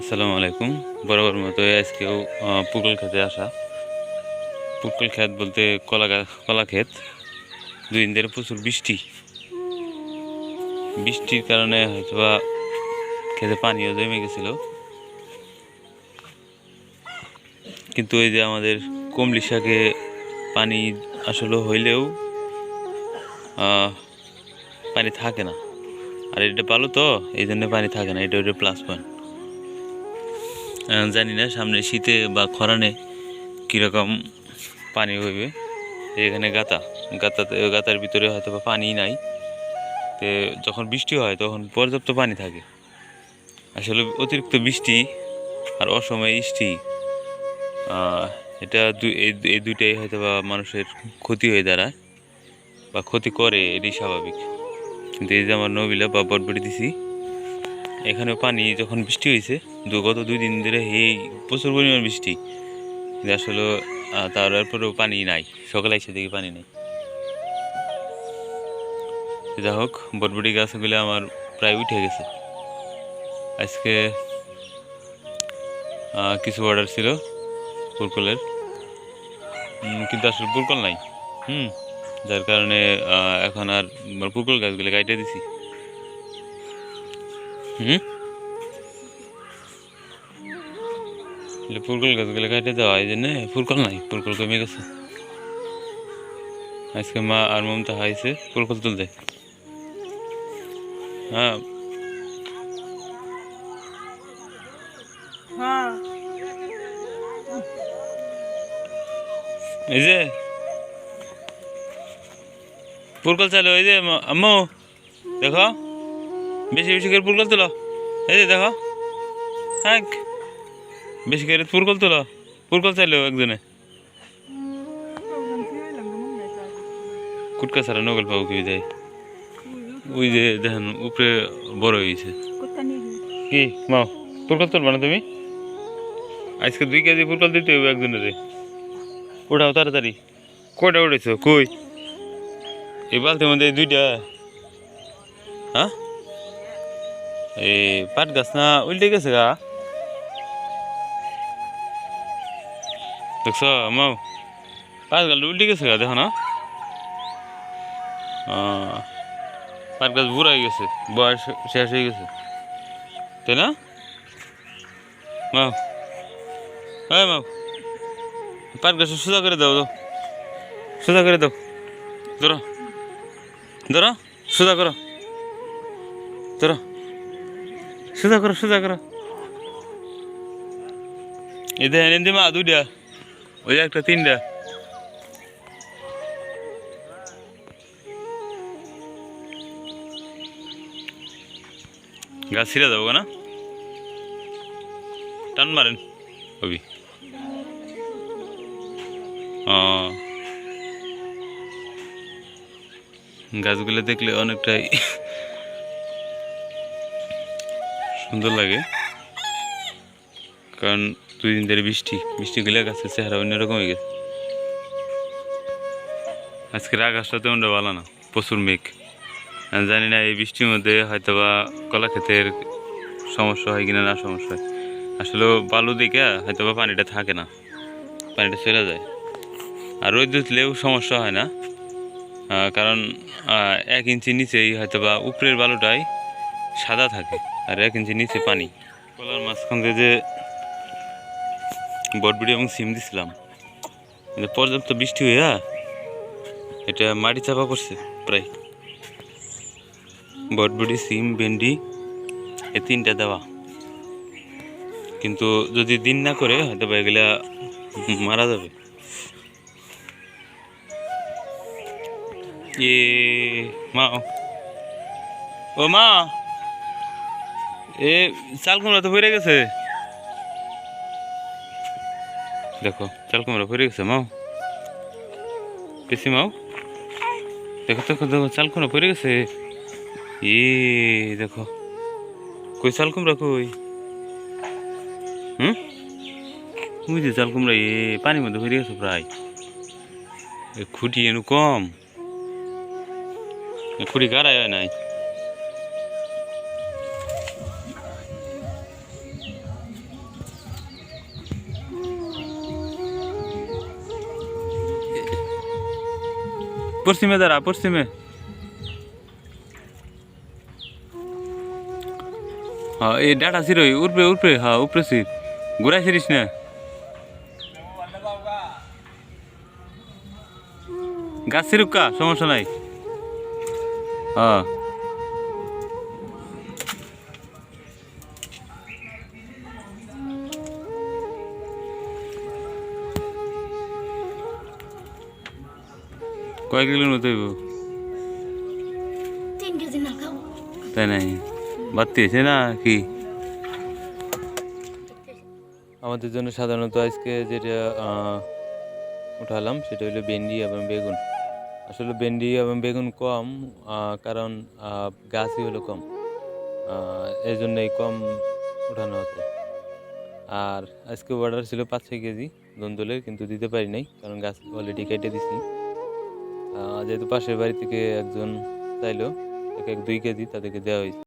আসসালামু আলাইকুম। বরাবর মতো আজকেও পুকুল খেতে আসা। পুকুল ক্ষেত বলতে কলা ক্ষেত। 2 দিন ধরে প্রচুর বৃষ্টির কারণে হয়তোবা খেতে পানিও জমে গেছিল। কিন্তু এই যে আমাদের কমলি শাকে পানি আসলে হইলেও পানি থাকে না। আর এটা ভালো তো, এই জন্য পানি থাকে না, এটা ওটা প্লাস পয়েন্ট। জানি না সামনে শীতে বা খরানে কীরকম পানি হইবে। এখানে গাতার ভিতরে হয়তো বা পানি নাই, তো যখন বৃষ্টি হয় তখন পর্যাপ্ত পানি থাকে। আসলে অতিরিক্ত বৃষ্টি আর অসময়ে বৃষ্টি, এটা এই দুইটাই হয়তো বা মানুষের ক্ষতি হয়ে দাঁড়ায় বা ক্ষতি করে, এটাই স্বাভাবিক। কিন্তু এই যে আমার নবিলা বা বটবটি দিছি, এখানেও পানি যখন বৃষ্টি হয়েছে গত 2 দিন ধরে এই প্রচুর পরিমাণ বৃষ্টি, আসলে তারপরেও পানি নাই। সকালে এসে দেখি পানি নেই। যা হোক, বটবটি গাছগুলো আমার প্রায় উঠে গেছে। আজকে কিছু অর্ডার ছিল পুরকলের, কিন্তু আসলে পুরকল নাই। যার কারণে এখন আর পুরকল গাছগুলো কাটে দিছি। পুরকল গাছগুলো কাটে দেওয়া, এই জন্য পুরকল নাই, পুরকল কমে গেছে। আজকে মা আর মমতা হাইছে পুরকল তুলতে। হ্যাঁ, এই যে পুরকল চালু, এই যে আম্মু দেখো, বেশি বেশি করে পুরকল তোলো। এই যে দেখো, হ্যাঁ বেশি করে পুরকল তোলো। পুরকল চাইলো একজনে, কুটকা ছাড়া নগল পাবো কি যায়। ওই যে দেখেন উপরে বড় হয়েছে। কি মাও, পুরকল তুলবা না তুমি? আজকে 2 কেজি পুরকল দিতে হবে একজনের। ওঠাও তাড়াতাড়ি। কয়টা উঠেছো? কই এই বালতির মধ্যে 2টা? হ্যাঁ, এই পাট গাছ না উল্টে গেছে গা, দেখছ মাও? পাট গাছ উল্টে গেছে গা, দেখো না? পাট গাছ বুড়া হয়ে গেছে, বয়স শেষ হয়ে গেছে, তাই না মাও? হ্যাঁ মাও, পাট গাছ সোজা করে দাও, সোজা করে দাও। ধরো ধরো, সোজা করো, ধরো, সোজা করো, সোজা করো। এই দেখেন এমনি মা 2টা, ওই একটা 3টা। গাছ ছিঁড়ে যাবো না, টান মারেন কবি। গাছগুলো দেখলে অনেকটাই সুন্দর লাগে, কারণ 2 দিন ধরে বৃষ্টি গেলে গাছের চেহারা অন্যরকম হয়ে গেছে। আজকের আকাশটা তেমন ভালো না, প্রচুর মেঘ। জানি না এই বৃষ্টির মধ্যে হয়তো বা কলা ক্ষেতের সমস্যা হয় কিনা, না সমস্যা হয়। আসলে বালু দিকে হয়তো বা পানিটা থাকে না, পানিটা চলে যায়। আর রোদ উঠলেও সমস্যা হয় না, কারণ 1 ইঞ্চি নিচেই হয়তো বা উপরের বালুটাই সাদা থাকে, আর 1 ইঞ্চি নিচে পানি। কলার মাঝখান দিয়ে যে বটবটি এবং সিম দিছিলাম, পর্যাপ্ত বৃষ্টি হইয়া এটা মাটি চাপা পড়ছে প্রায়। বটবটি, সিম, ভেন্ডি এই 3টা দেওয়া, কিন্তু যদি দিন না করে হয়তো বা এগুলা মারা যাবে। এ মা, ও মা, এ চাল কুমড়া তো পড়ে গেছে, দেখো চাল কুমড়া পড়ে গেছে মাও, বেশি মাও, দেখো দেখো দেখো চাল কুমড়া পড়ে গেছে। দেখো কই চাল কুমড়া কই? ওই যে চাল কুমড়া পানির মধ্যে পড়ে গেছে প্রায়। খুঁটি এনু কম, খুঁটি গাড়াই হয় নাই। পশ্চিমে দাঁড়া, পশ্চিমে। হ্যাঁ এই ডাটা ছিরই উপরে উপরে, হ্যাঁ উপরে ছির, ঘুরাই ছিরিস না। গাছ ছিরুকা সমস্যা নাই। হ্যাঁ কয় কিলোর মতো হইব? 3 কেজি না খাবো। তাই নাই বাড়তি আছে না কি? আমাদের জন্য সাধারণত আজকে যেটা উঠালাম সেটা হলো ভেন্ডি এবং বেগুন। আসলে ভেন্ডি এবং বেগুন কম, কারণ গাছই হলো কম, এই জন্যই কম উঠানো হতো। আর আজকে অর্ডার ছিল 5-6 কেজি ধুন্দুলের, কিন্তু দিতে পারি নাই কারণ গাছ অলরেডি কেটে দিছি। যেহেতু পাশের বাড়ি থেকে একজন চাইলো 1-2 কেজি, তাদেরকে দেওয়া হয়েছে।